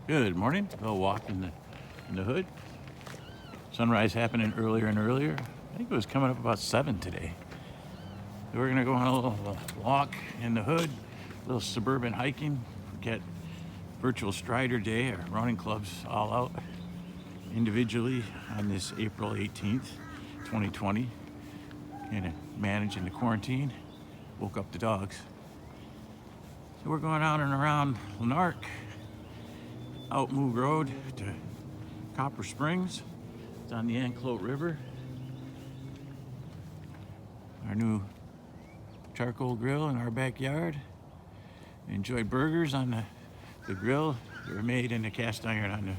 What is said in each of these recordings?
Good morning. A little walk in the hood. Sunrise happening earlier and earlier. I think it was coming up about 7 today. So we're gonna go on a little walk in the hood, a little suburban hiking. Get virtual Strider Day, our running club's all out individually on this April 18th, 2020. Kind of managing the quarantine. Woke up the dogs. So we're going out and around Lanark, out Moog Road to Copper Springs. It's on the Anclote River. Our new charcoal grill in our backyard. Enjoy burgers on the grill. They're made in a cast iron on the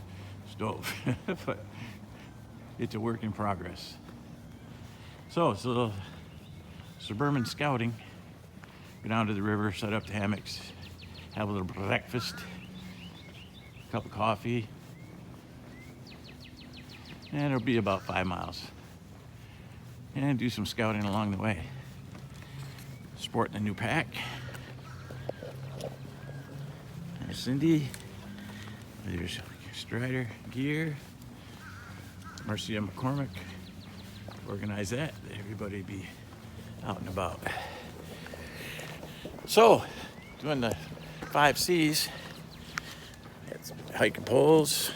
stove, but it's a work in progress. So it's a little suburban scouting. Go down to the river, set up the hammocks, have a little breakfast, a cup of coffee, and it'll be about 5 miles. And do some scouting along the way. Sporting a new pack. There's Cindy. There's Strider gear. Marcia McCormick organized that. Everybody be out and about. So, doing the 5 C's. Had some hiking poles.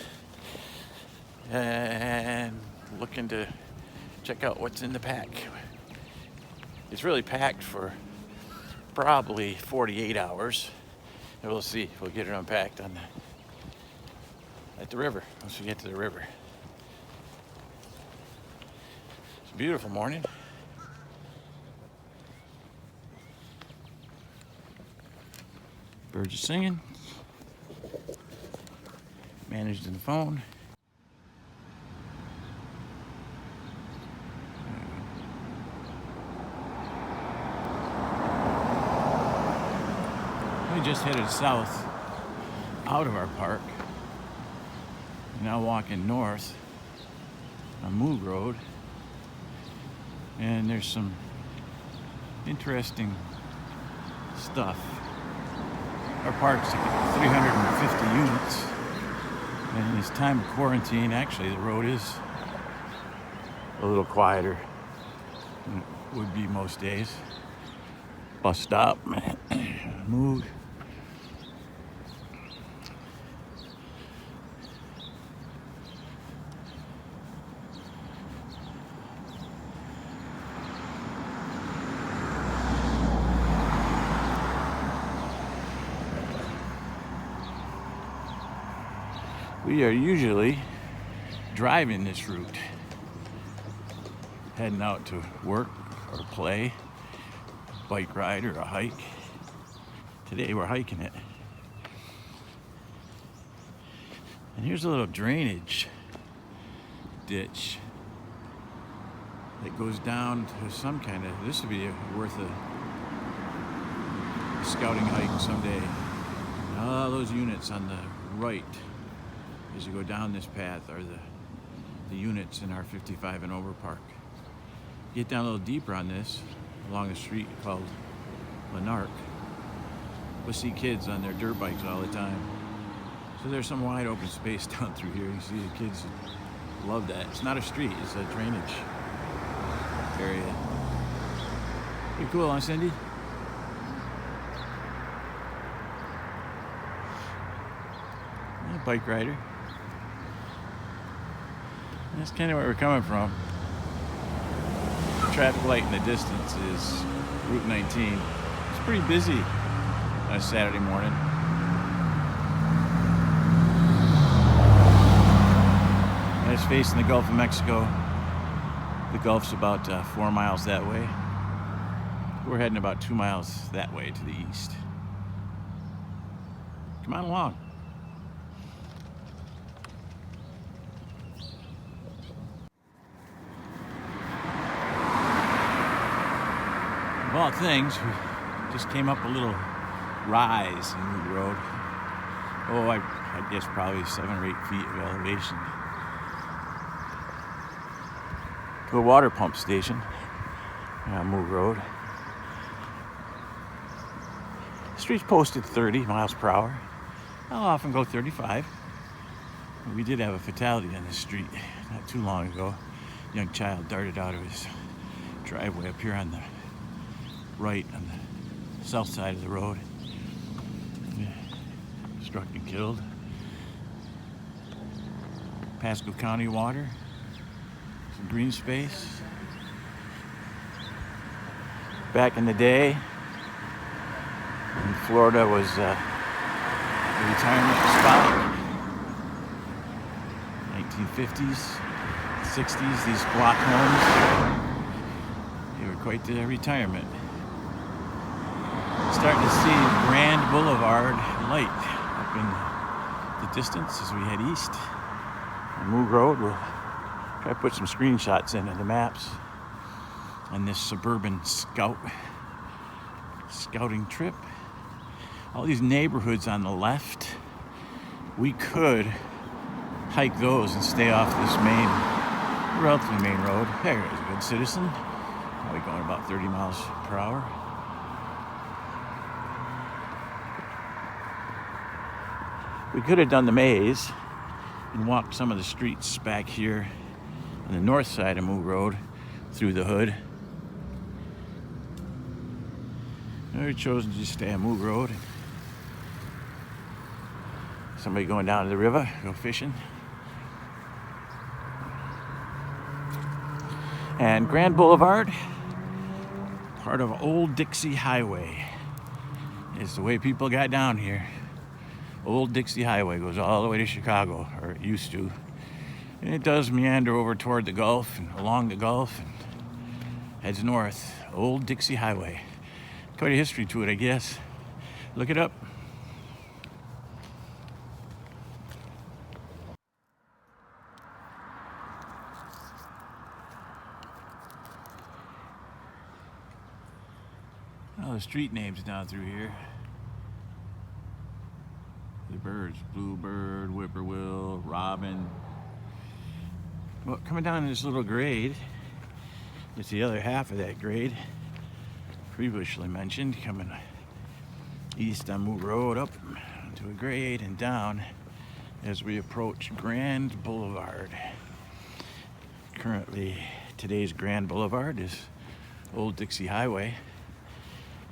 And looking to check out what's in the pack. It's really packed for probably 48 hours. And we'll see if we'll get it unpacked at the river, once we get to the river. It's a beautiful morning. Birds are singing. Managing the phone. We just headed south out of our park. Now walking north on Moog Road. And there's some interesting stuff. Our park's 350 units. And in this time of quarantine, actually the road is a little quieter than it would be most days. Bus stop, Moog. We are usually driving this route, heading out to work or play, bike ride or a hike. Today we're hiking it. And here's a little drainage ditch that goes down to some kind of, this would be worth a scouting hike someday. All those units on the right as you go down this path are the units in our 55 and over park. Get down a little deeper on this, along a street called Lanark. We'll see kids on their dirt bikes all the time. So there's some wide open space down through here. You see the kids love that. It's not a street, it's a drainage area. Pretty cool, huh, Cindy? Yeah, bike rider. That's kind of where we're coming from. The traffic light in the distance is Route 19. It's pretty busy on a Saturday morning. And it's facing the Gulf of Mexico. The Gulf's about 4 miles that way. We're heading about 2 miles that way to the east. Come on along. Of all things, we just came up a little rise in the road. Oh, I guess probably 7 or 8 feet of elevation. To a water pump station on Moog Road. The street's posted 30 miles per hour. I'll often go 35. We did have a fatality on the street not too long ago. A young child darted out of his driveway up here on the right, on the south side of the road. Struck and killed. Pasco County water, some green space. Back in the day, when Florida was a retirement spot. 1950s, 60s, these block homes, they were quite the retirement. Starting to see Grand Boulevard light up in the distance as we head east on Moog Road. We'll try to put some screenshots into the maps on this suburban scouting trip. All these neighborhoods on the left, we could hike those and stay off this relatively main road. There's a good citizen. Probably going about 30 miles per hour. We could have done the maze and walked some of the streets back here on the north side of Moog Road through the hood. We've chosen to just stay on Moog Road. Somebody going down to the river, go fishing. And Grand Boulevard, part of Old Dixie Highway, is the way people got down here. Old Dixie Highway goes all the way to Chicago, or it used to. And it does meander over toward the Gulf and along the Gulf and heads north. Old Dixie Highway. Quite a history to it, I guess. Look it up. Oh, the street names down through here. The birds, bluebird, whippoorwill, robin. Well, coming down this little grade, it's the other half of that grade, previously mentioned, coming east on Moog Road, up to a grade and down as we approach Grand Boulevard. Currently, today's Grand Boulevard is Old Dixie Highway.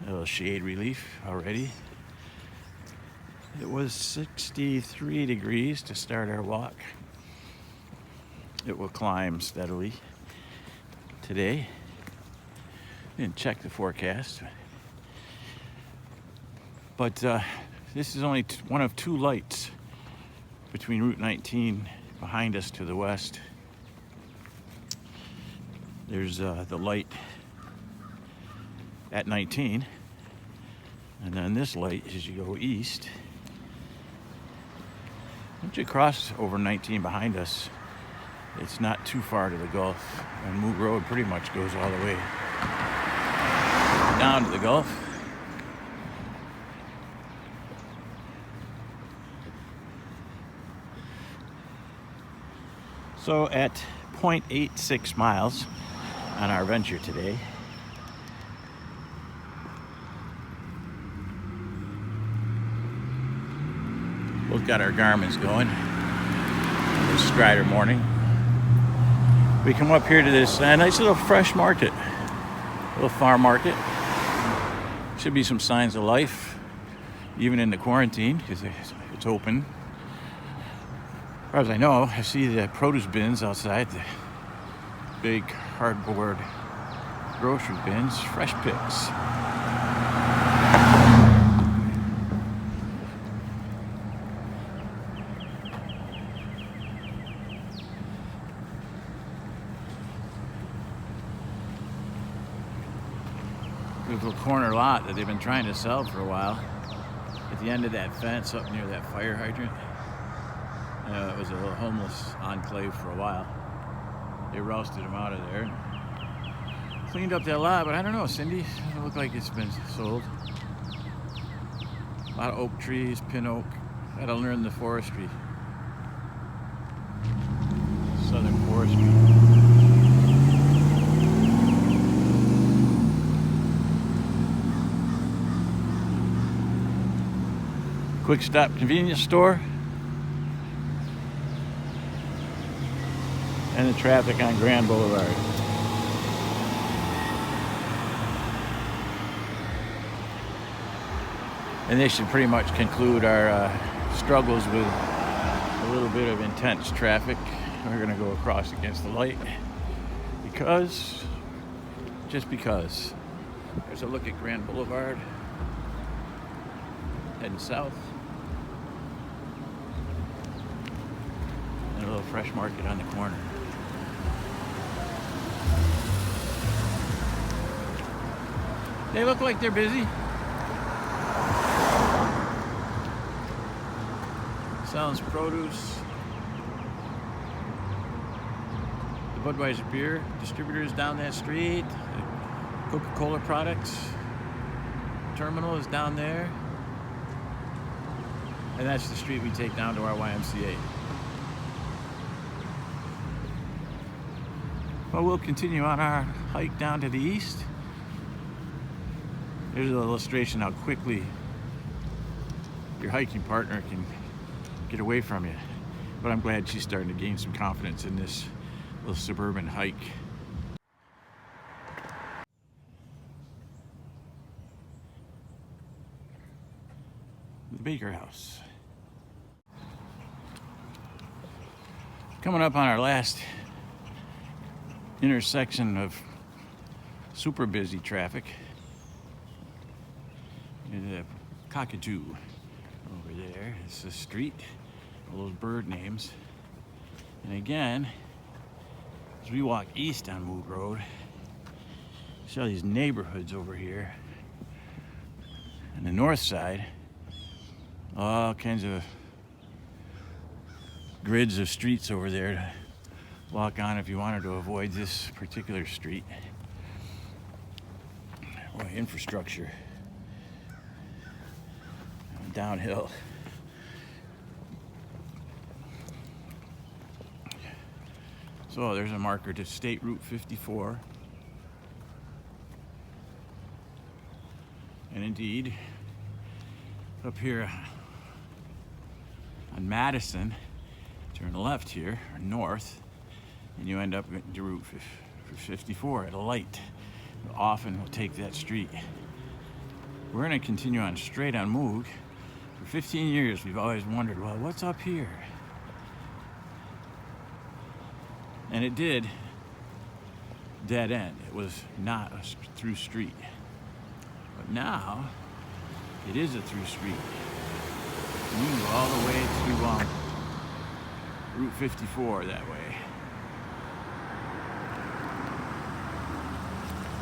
A little shade relief already. It was 63 degrees to start our walk. It will climb steadily today. Didn't check the forecast. But this is only one of two lights between Route 19 behind us to the west. There's the light at 19, and then this light as you go east. Once you cross over 19 behind us, it's not too far to the Gulf, and Moog Road pretty much goes all the way down to the Gulf. So at 0.86 miles on our venture today, both got our Garmin's going. It's Strider morning. We come up here to this nice little fresh market, little farm market. Should be some signs of life, even in the quarantine, because it's open. As far as I know, I see the produce bins outside, the big cardboard grocery bins, fresh picks. Little corner lot that they've been trying to sell for a while at the end of that fence up near that fire hydrant. It was a little homeless enclave for a while. They rousted them out of there and cleaned up that lot, but I don't know, Cindy, it doesn't look like it's been sold. A lot of oak trees, pin oak. Gotta learn the forestry. Southern forestry. Quick stop convenience store. and the traffic on Grand Boulevard. And this should pretty much conclude our struggles with a little bit of intense traffic. We're gonna go across against the light just because. There's a look at Grand Boulevard, heading south. And a little fresh market on the corner. They look like they're busy. Selling some produce. The Budweiser beer distributors down that street. The Coca-Cola products terminal is down there. And that's the street we take down to our YMCA. Well, we'll continue on our hike down to the east. There's an illustration how quickly your hiking partner can get away from you. But I'm glad she's starting to gain some confidence in this little suburban hike. The Baker House. Coming up on our last intersection of super busy traffic. The Cockatoo over there. It's a street, all those bird names. And again, as we walk east on Moot Road, see all these neighborhoods over here. On the north side, all kinds of grids of streets over there to walk on if you wanted to avoid this particular street. Boy, infrastructure. Downhill. So there's a marker to State Route 54. And indeed, up here on Madison, turn left here, or north, and you end up to Route 54 at a light. Often we'll take that street. We're going to continue on straight on Moog. For 15 years, we've always wondered, well, what's up here? And it did dead end. It was not a through street. But now, it is a through street. And you can go all the way to Route 54 that way.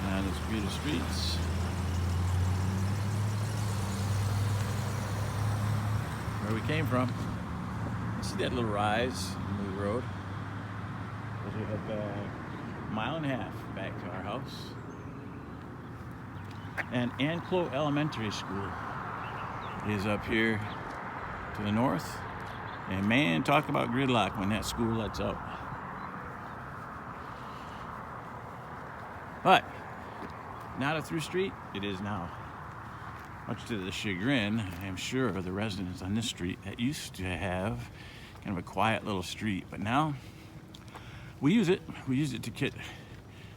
Down these beautiful streets. Where we came from. See that little rise in the road? We have a mile and a half back to our house. And Anclote Elementary School is up here to the north. And man, talk about gridlock when that school lets out. But not a through street, it is now. Much to the chagrin, I am sure, of the residents on this street that used to have kind of a quiet little street. But now, we use it. We use it to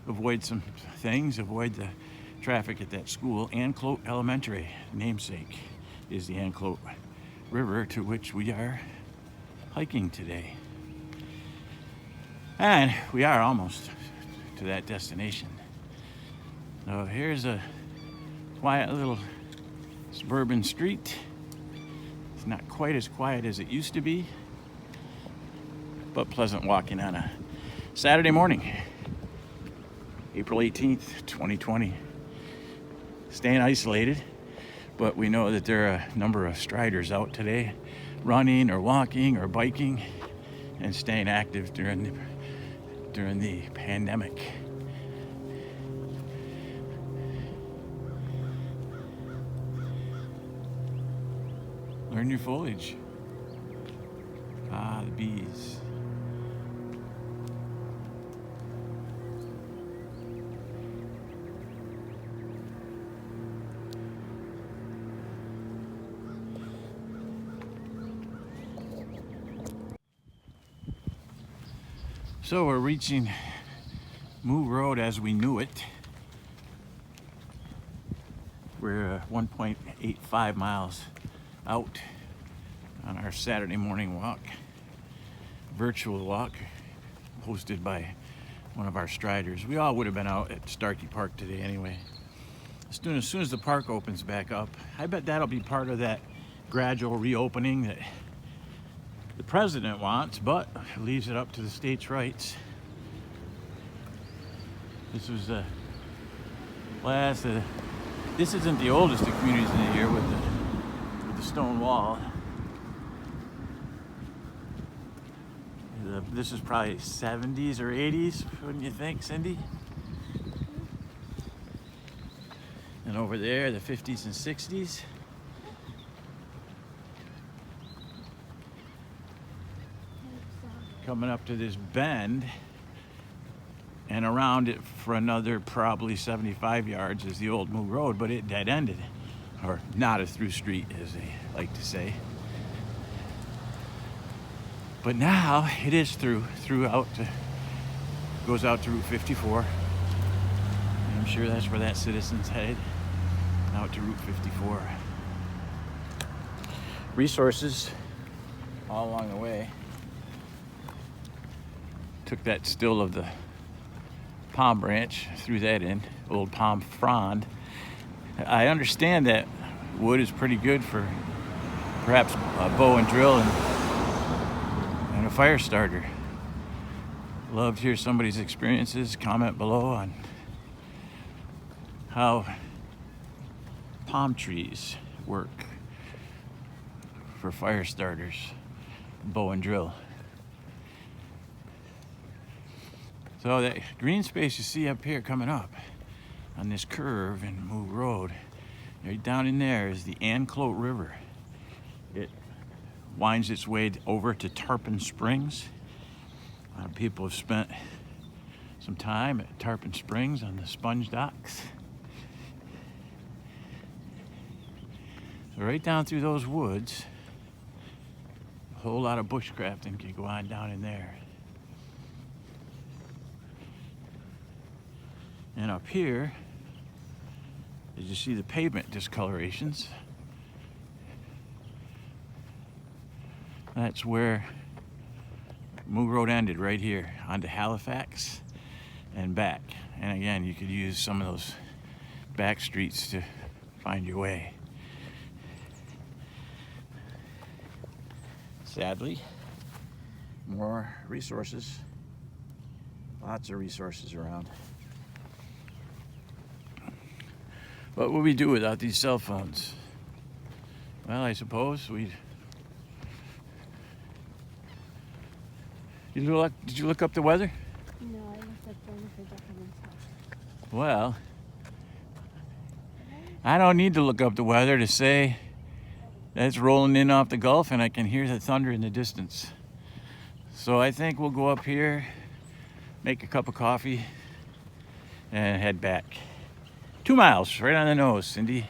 avoid some things, avoid the traffic at that school. Anclote Elementary, namesake, is the Anclote River to which we are hiking today. And we are almost to that destination. So here's a quiet little suburban street. It's not quite as quiet as it used to be, but pleasant walking on a Saturday morning, April 18th, 2020. Staying isolated, but we know that there are a number of striders out today, running or walking or biking and staying active during the pandemic. Learn your foliage. Ah, the bees. So we're reaching Moo Road as we knew it. We're 1.85 miles out on our Saturday morning walk, virtual walk, hosted by one of our striders. We all would have been out at Starkey Park today anyway. As soon as the park opens back up, I bet that'll be part of that gradual reopening that the president wants, but leaves it up to the states' rights. This was the last. This isn't the oldest of communities in here with the stone wall. This is probably 70s or 80s, wouldn't you think, Cindy? And over there, the 50s and 60s. Coming up to this bend, and around it for another probably 75 yards is the old Moo Road, but it dead-ended, or not a through street, as they like to say. But now it is goes out to Route 54. And I'm sure that's where that citizen's headed, out to Route 54. Resources all along the way. Took that still of the palm branch, threw that in, old palm frond. I understand that wood is pretty good for perhaps a bow and drill and a fire starter. Love to hear somebody's experiences. Comment below on how palm trees work for fire starters, bow and drill. So that green space you see up here coming up on this curve in Moo Road, right down in there is the Anclote River. It winds its way over to Tarpon Springs. A lot of people have spent some time at Tarpon Springs on the sponge docks. So right down through those woods, a whole lot of bushcrafting can go on down in there. And up here, as you see the pavement discolorations, that's where Moo Road ended, right here, onto Halifax and back. And again, you could use some of those back streets to find your way. Sadly, more resources, lots of resources around. What would we do without these cell phones? Well, I suppose we'd... Did you look up the weather? No, I looked up Jennifer Deckerman's house. Well, I don't need to look up the weather to say that it's rolling in off the Gulf and I can hear the thunder in the distance. So I think we'll go up here, make a cup of coffee, and head back. 2 miles, right on the nose, Cindy.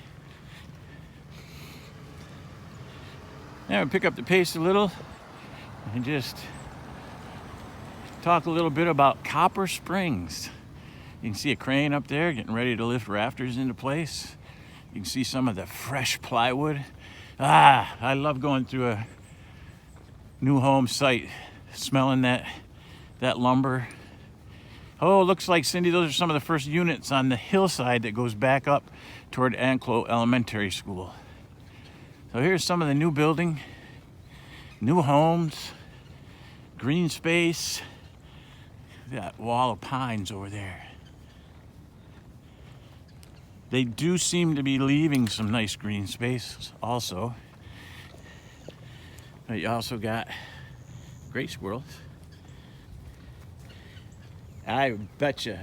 Now we'll pick up the pace a little and just talk a little bit about Copper Springs. You can see a crane up there getting ready to lift rafters into place. You can see some of the fresh plywood. I love going through a new home site, smelling that lumber. Oh, looks like, Cindy, those are some of the first units on the hillside that goes back up toward Anclote Elementary School. So here's some of the new building, new homes, green space. That wall of pines over there. They do seem to be leaving some nice green space also. But you also got gray squirrels. I bet you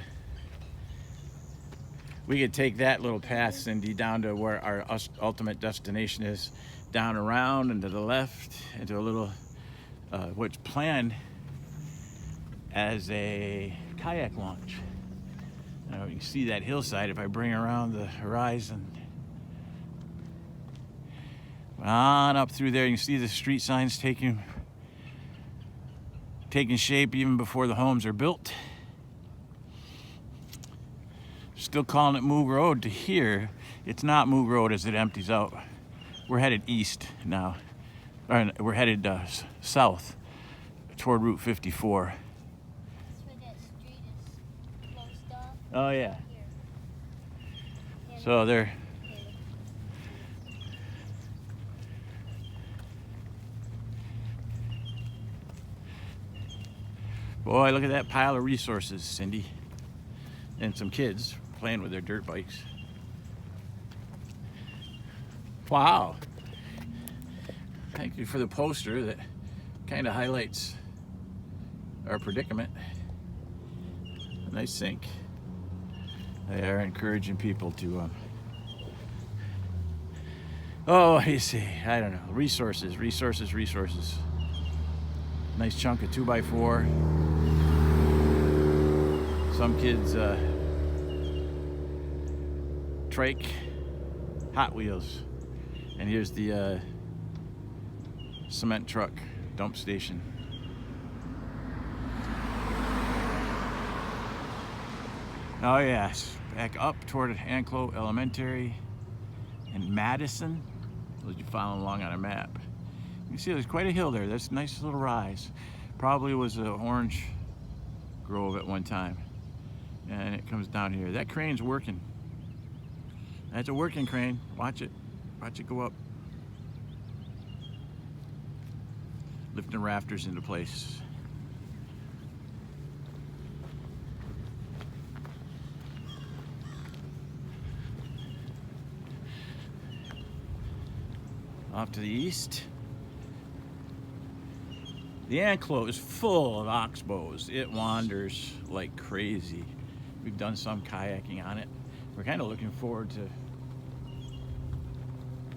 we could take that little path, Cindy, down to where our ultimate destination is, down around and to the left into a little, what's planned as a kayak launch. Now you can see that hillside if I bring around the horizon. On up through there, you can see the street signs taking taking shape even before the homes are built. Still calling it Moog Road to here. It's not Moog Road as it empties out. We're headed east now. We're headed south toward Route 54. That's where that street is closed off. Oh yeah. Here. So they're boy, look at that pile of resources, Cindy. And some kids playing with their dirt bikes. Wow. Thank you for the poster that kind of highlights our predicament. A nice sink. They are encouraging people to, oh, you see, I don't know, resources. Nice chunk of 2x4. Some kids, trike, Hot Wheels. And here's the cement truck dump station. Oh yes, back up toward Anclote Elementary and Madison. As you follow along on a map, you see there's quite a hill there. That's a nice little rise. Probably was an orange grove at one time. And it comes down here. That crane's working. That's a working crane. Watch it. Watch it go up. Lifting rafters into place. Off to the east. The Anclote is full of oxbows. It wanders like crazy. We've done some kayaking on it. We're kind of looking forward to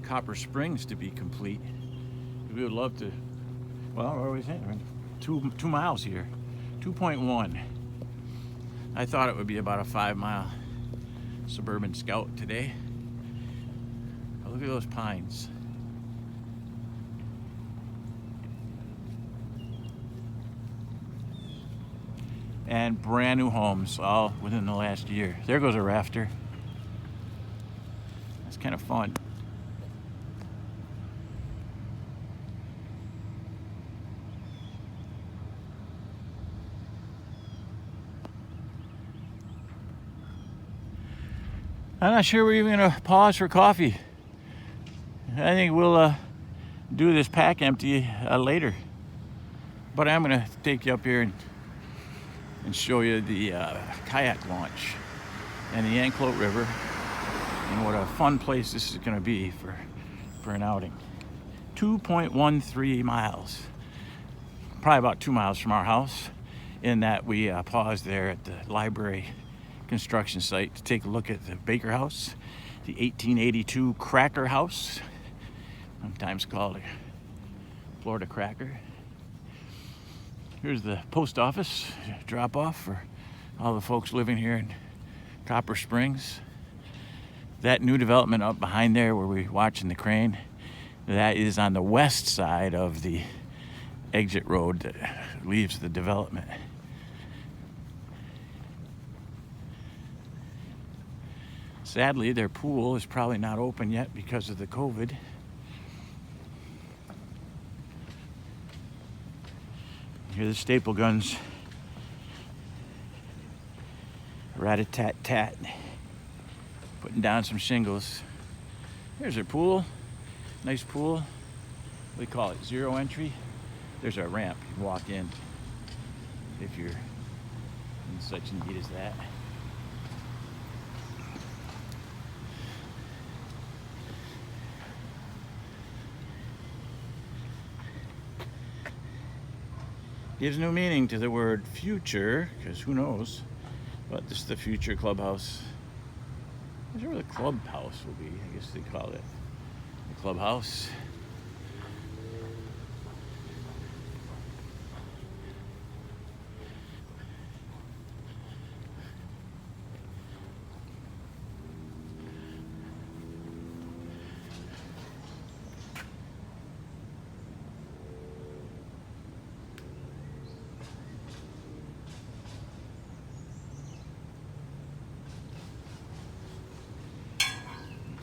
Copper Springs to be complete. We would love to, well, where are we saying? 2 miles here, 2.1. I thought it would be about a 5-mile suburban scout today. But look at those pines. And brand new homes, all within the last year. There goes a rafter. That's kind of fun. I'm not sure we're even gonna pause for coffee. I think we'll do this pack empty later. But I'm gonna take you up here and show you the kayak launch and the Anclote River and what a fun place this is gonna be for an outing. 2.13 miles. Probably about 2 miles from our house, in that we paused there at the library construction site to take a look at the Baker House, the 1882 Cracker House, sometimes called a Florida Cracker. Here's the post office drop off for all the folks living here in Copper Springs. That new development up behind there where we're watching the crane, that is on the west side of the exit road that leaves the development. Sadly, their pool is probably not open yet because of the COVID. Here are the staple guns. Rat-a-tat-tat. Putting down some shingles. There's their pool. Nice pool. We call it zero entry. There's our ramp. You can walk in if you're in such need as that. Gives new meaning to the word future, because who knows, but this is the future clubhouse. I'm not sure where the clubhouse will be. I guess they call it the clubhouse.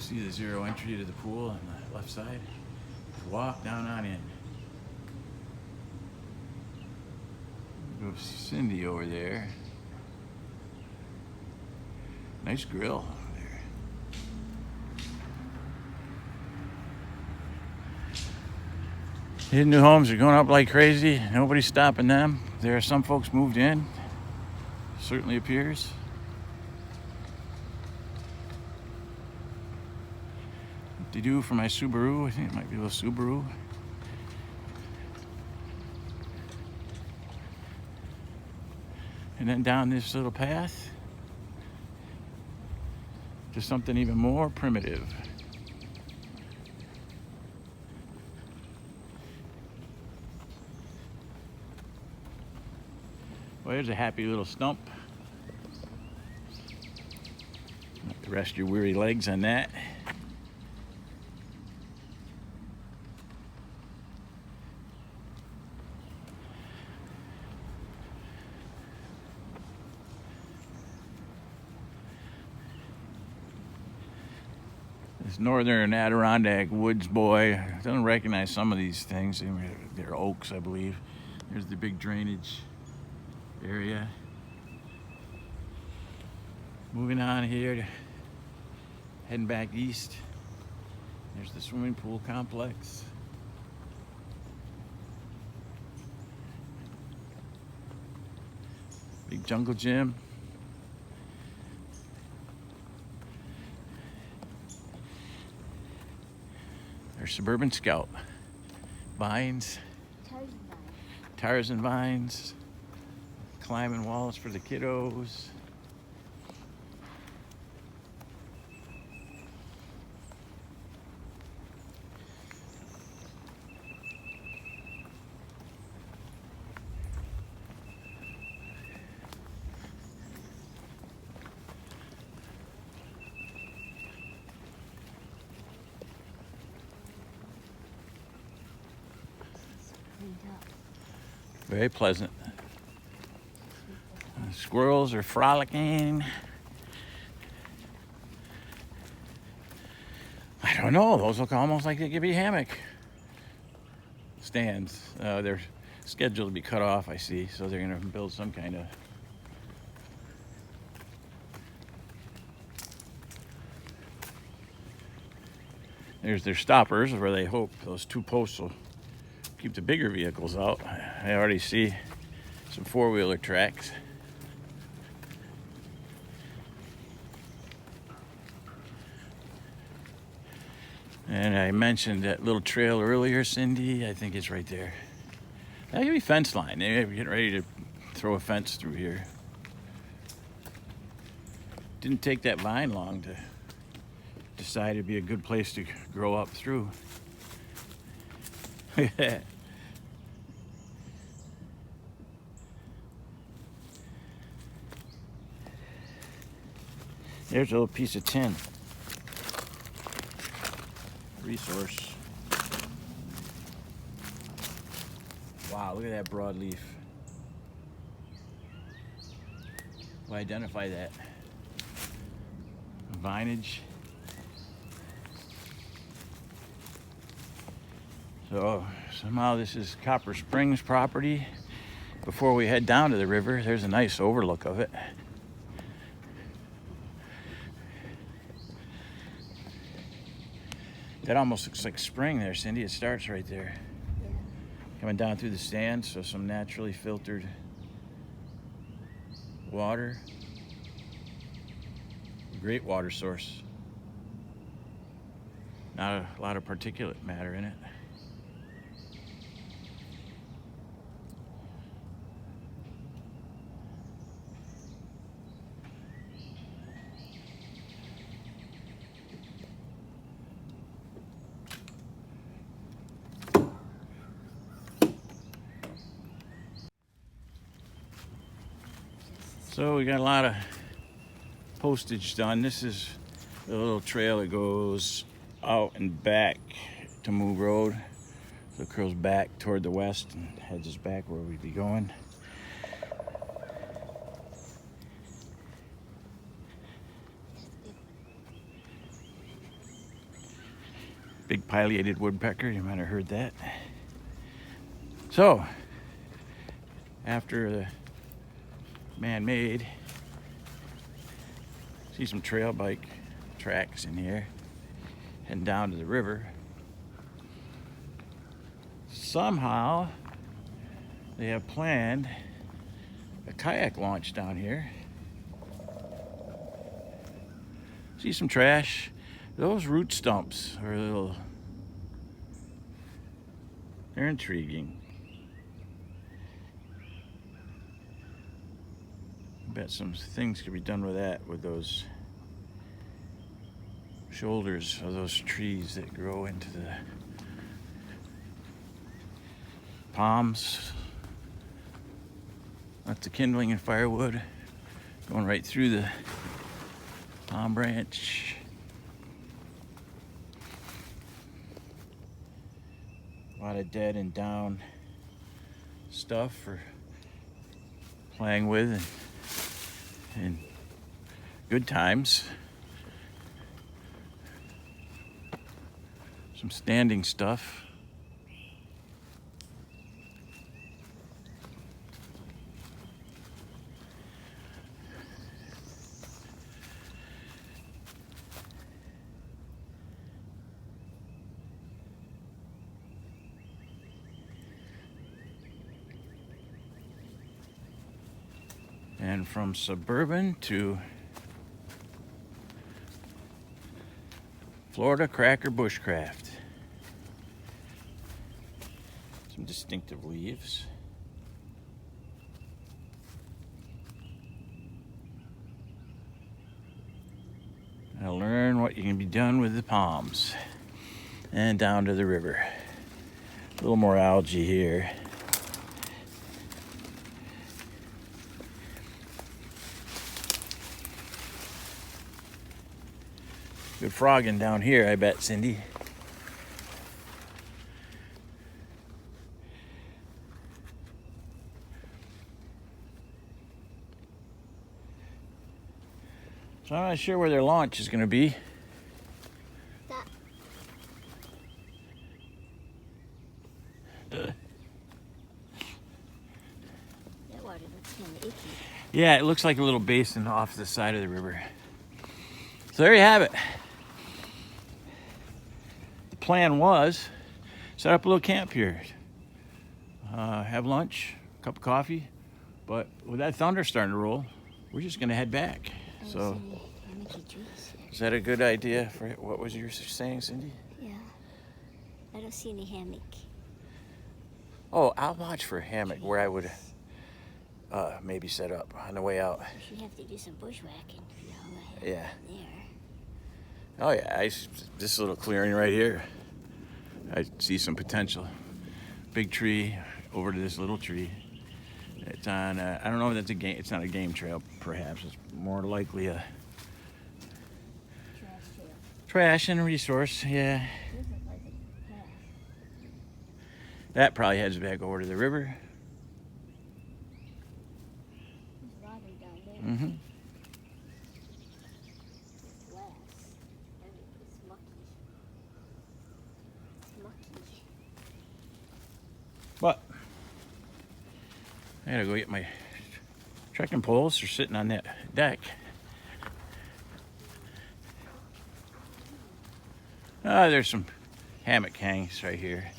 See the zero entry to the pool on the left side? Walk down on in. Go Cindy over there. Nice grill over there. These new homes are going up like crazy. Nobody's stopping them. There are some folks moved in. Certainly appears. What they do for my Subaru, I think it might be a little Subaru. And then down this little path to something even more primitive. Well, there's a happy little stump. Rest your weary legs on that. This northern Adirondack woods boy doesn't recognize some of these things. They're oaks, I believe. There's the big drainage area. Moving on here, heading back east. There's the swimming pool complex. Big jungle gym. There's Suburban Scout. Vines. Tarzan vines. Climbing walls for the kiddos. Very pleasant. Squirrels are frolicking. I don't know, those look almost like they could be hammock stands. They're scheduled to be cut off, I see, so they're gonna build some kind of there's their stoppers where they hope those two posts will keep the bigger vehicles out. I already see some four-wheeler tracks. And I mentioned that little trail earlier, Cindy. I think it's right there. That could be fence line. They're getting ready to throw a fence through here. Didn't take that vine long to decide it'd be a good place to grow up through. Look at that. There's a little piece of tin. Resource. Wow, look at that broadleaf. We'll identify that. Vinage. So somehow this is Copper Springs property. Before we head down to the river, there's a nice overlook of it. That almost looks like spring there, Cindy. It starts right there. Yeah. Coming down through the stands, so some naturally filtered water. Great water source. Not a lot of particulate matter in it. So we got a lot of postage done. This is the little trail that goes out and back to Moo Road. So it curls back toward the west and heads us back where we'd be going. Big pileated woodpecker, you might have heard that. So, after the man-made, see some trail bike tracks in here, heading down to the river. Somehow, they have planned a kayak launch down here. See some trash. Those root stumps are they're intriguing. I bet some things could be done with that, with those shoulders of those trees that grow into the palms. That's the kindling and firewood going right through the palm branch. A lot of dead and down stuff for playing with and good times. Some standing stuff. And from suburban to Florida cracker bushcraft. Some distinctive leaves. Now learn what you can be done with the palms. And down to the river. A little more algae here. Good frogging down here, I bet, Cindy. So I'm not sure where their launch is going to be. That. That water looks kind of icky. Yeah, it looks like a little basin off the side of the river. So there you have it. The plan was set up a little camp here, have lunch, a cup of coffee, but with that thunder starting to roll, we're just going to head back. So, is that a good idea for what was you saying, Cindy? Yeah. I don't see any hammock. Oh, I'll watch for a hammock where I would maybe set up on the way out. You have to do some bushwhacking, you know. Yeah. There. Oh yeah, this little clearing right here, I see some potential. Big tree over to this little tree. It's on, I don't know if that's a game, it's not a game trail perhaps, it's more likely a Trash trail. trash and a resource, yeah. This is like a path. That probably heads back over to the river. There's water down there. Mm-hmm. It's glass. And it's mucky. It's mucky. But I gotta go get my trekking poles. They're sitting on that deck. There's some hammock hangs right here.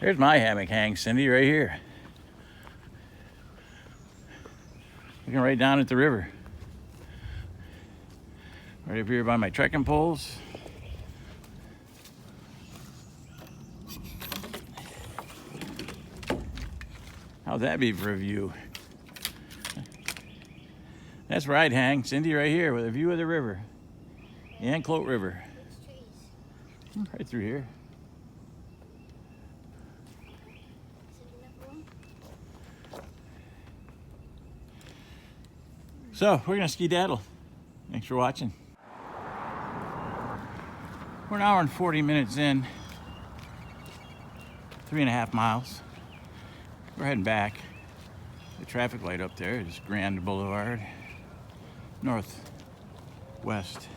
There's my hammock hang, Cindy, right here. Looking right down at the river. Right up here by my trekking poles. How'd that be for a view? That's where I'd hang, Cindy, right here with a view of the river. The Anclote River. There's trees. Right through here. So we're gonna ski-daddle. Thanks for watching. We're an hour and 40 minutes in, 3.5 miles. We're heading back. The traffic light up there is Grand Boulevard, northwest.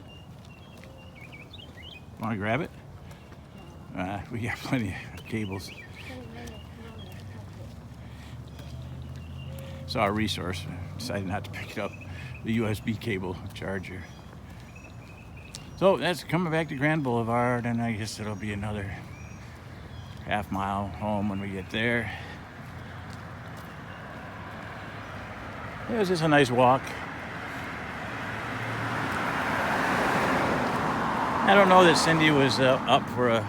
Want to grab it? We got plenty of cables. Saw a resource, decided not to pick it up. The USB cable charger. So that's coming back to Grand Boulevard, and I guess it'll be another half mile home when we get there. It was just a nice walk. I don't know that Cindy was up for a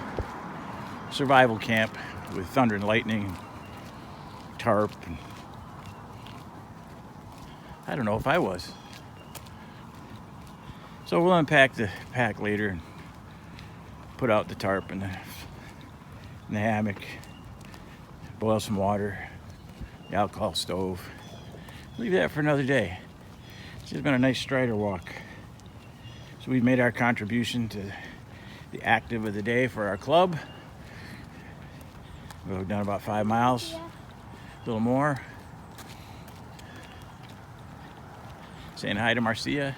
survival camp with thunder and lightning and tarp. And I don't know if I was. So we'll unpack the pack later and put out the tarp and the hammock, boil some water, the alcohol stove. Leave that for another day. It's just been a nice strider walk. So we've made our contribution to the active of the day for our club. We've done about 5 miles, a little more. Saying hi to Marcia.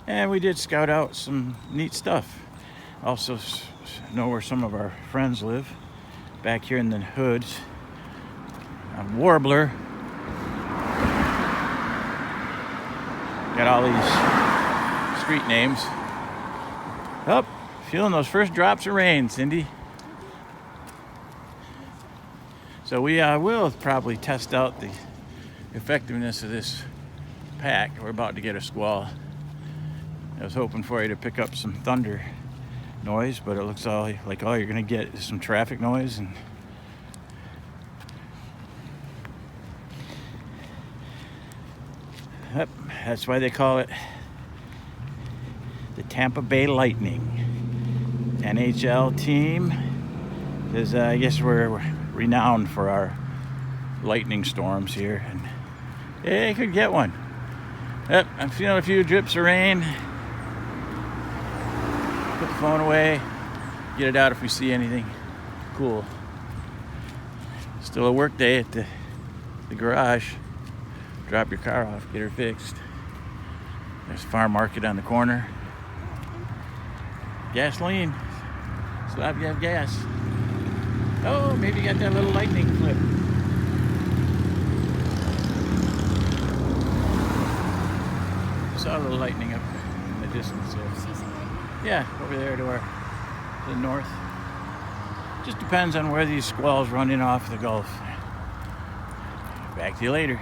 And we did scout out some neat stuff. Also know where some of our friends live. Back here in the hoods. Warbler. Got all these street names. Oh, feeling those first drops of rain, Cindy. So we will probably test out the effectiveness of this pack. We're about to get a squall. I was hoping for you to pick up some thunder noise, but it looks like all you're gonna get is some traffic noise. And yep, that's why they call it the Tampa Bay Lightning NHL team, because I guess we're renowned for our lightning storms here, and yeah, could get one. Yep, I'm feeling a few drips of rain. Put the phone away, get it out if we see anything cool. Still a work day at the garage. Drop your car off, get her fixed. There's a farm market on the corner. Gasoline. So if you have gas. Oh, maybe you got that little lightning flip. Saw a little lightning up in the distance there. Yeah, over there to the north. Just depends on where these squalls run in off the Gulf. Back to you later.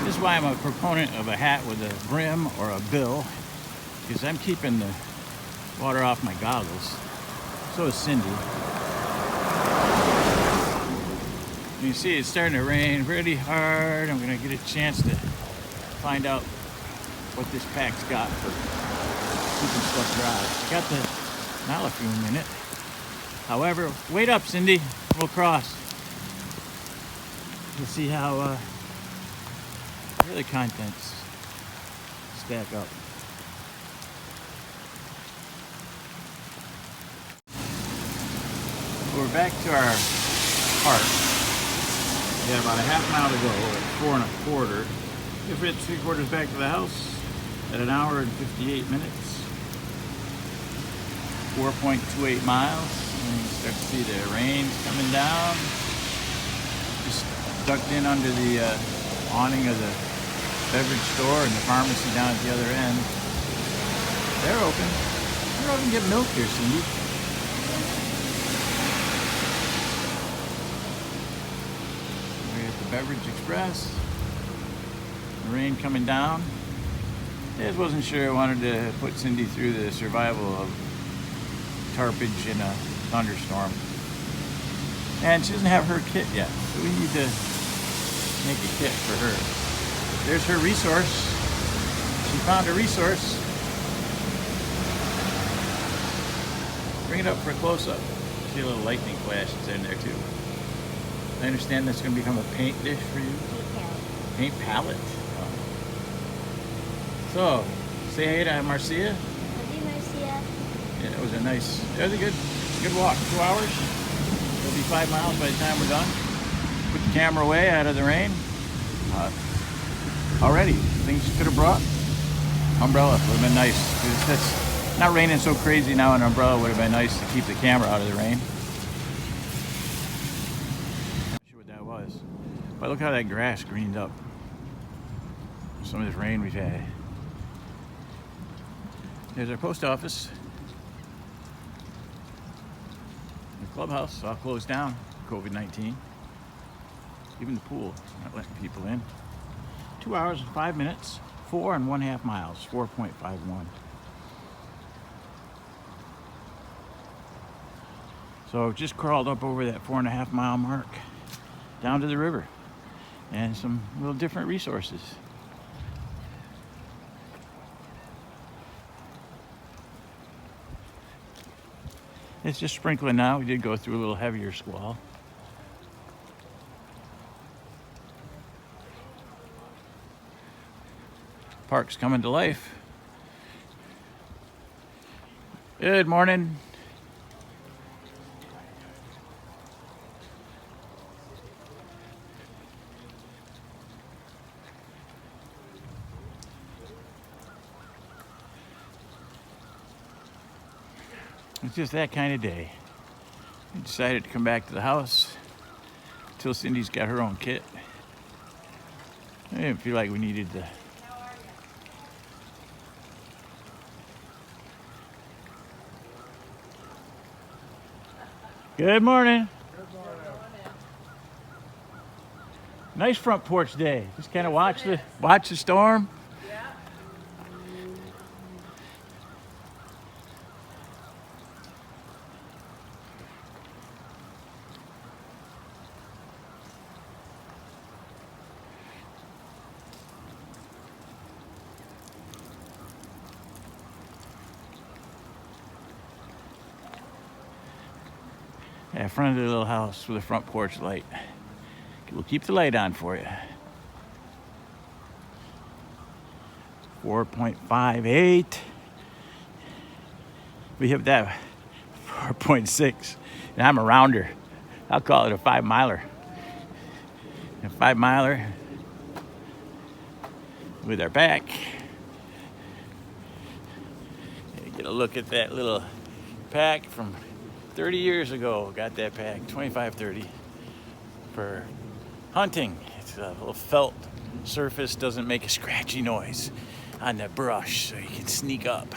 This is why I'm a proponent of a hat with a brim or a bill, because I'm keeping the water off my goggles. So is Cindy. You can see it's starting to rain pretty hard. I'm gonna get a chance to find out what this pack's got for keeping stuff dry. Got the malafume in it. However, wait up, Cindy. We'll cross. We'll see how the other contents stack up. We're back to our park. We got about a half mile to go at 4 1/4. If it's 3/4 back to the house at an hour and 58 minutes. 4.28 miles. And you can start to see the rain coming down. Just ducked in under the awning of the beverage store and the pharmacy down at the other end. They're open. They're open to get milk here, Cindy. Beverage Express. The rain coming down. I just wasn't sure I wanted to put Cindy through the survival of tarpage in a thunderstorm. And she doesn't have her kit yet, so we need to make a kit for her. There's her resource. She found a resource. Bring it up for a close-up. See a little lightning flashes in there too. I understand that's going to become a paint dish for you. Paint palette. Oh. So, say hey to Marcia. Hey, Marcia. Yeah, it was a good walk. 2 hours. It'll be 5 miles by the time we're done. Put the camera away out of the rain. Already, things could have brought umbrella. Would have been nice. It's not raining so crazy now. An umbrella would have been nice to keep the camera out of the rain. Not sure what that was, but look how that grass greened up. Some of this rain we've had. There's our post office. The clubhouse all closed down. COVID-19. Even the pool not letting people in. 2 hours and 5 minutes. 4.5 miles. 4.51. So just crawled up over that 4.5 mile mark down to the river and some little different resources. It's just sprinkling now. We did go through a little heavier squall. Park's coming to life. Good morning. It's just that kind of day. We decided to come back to the house until Cindy's got her own kit. I didn't feel like we needed to. Good morning. Good morning. Nice front porch day. Just kind of watch the storm. Yeah, front of the little house with a front porch light. We'll keep the light on for you. 4.58. We hit that 4.6. And I'm a rounder. I'll call it a 5 miler. A 5 miler with our back. Get a look at that little pack from 30 years ago. Got that pack, 25-30, for hunting. It's a little felt surface, doesn't make a scratchy noise on the brush, so you can sneak up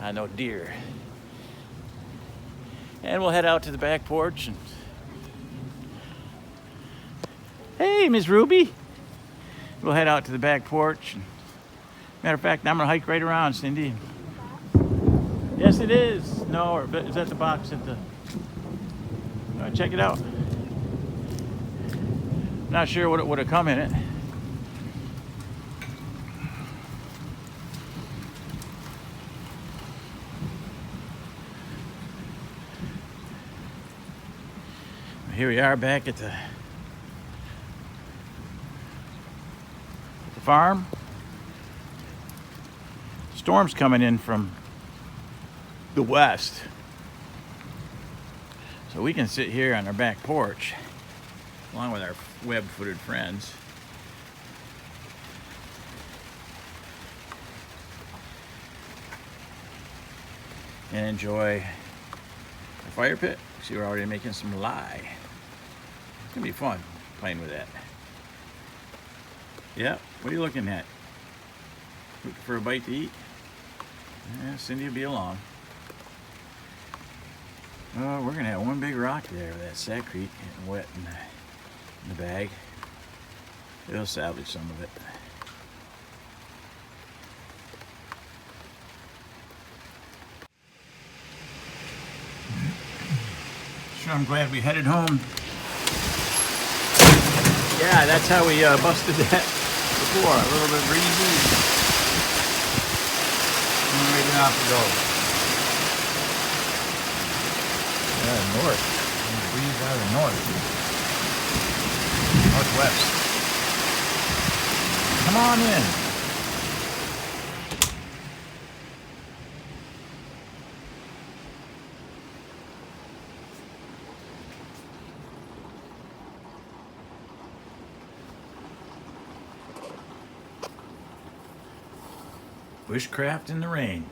on no deer. And we'll head out to the back porch. And hey, Miss Ruby. We'll head out to the back porch. And matter of fact, I'm gonna hike right around, Cindy. Yes, it is. No, or is that the box at the? Check it out. Not sure what it would have come in it. Here we are back at the farm. Storm's coming in from the west. So we can sit here on our back porch along with our web-footed friends. And enjoy the fire pit. See, we're already making some lye. It's gonna be fun playing with that. Yeah, what are you looking at? Looking for a bite to eat? Yeah, Cindy will be along. Oh, we're gonna have one big rock there with that saccrete getting wet in the bag. It'll salvage some of it. Sure, I'm glad we headed home. Yeah, that's how we busted that before. A little bit breezy. And we're off to go. north. The breeze out of the north. Northwest. Come on in. Bushcraft in the rain.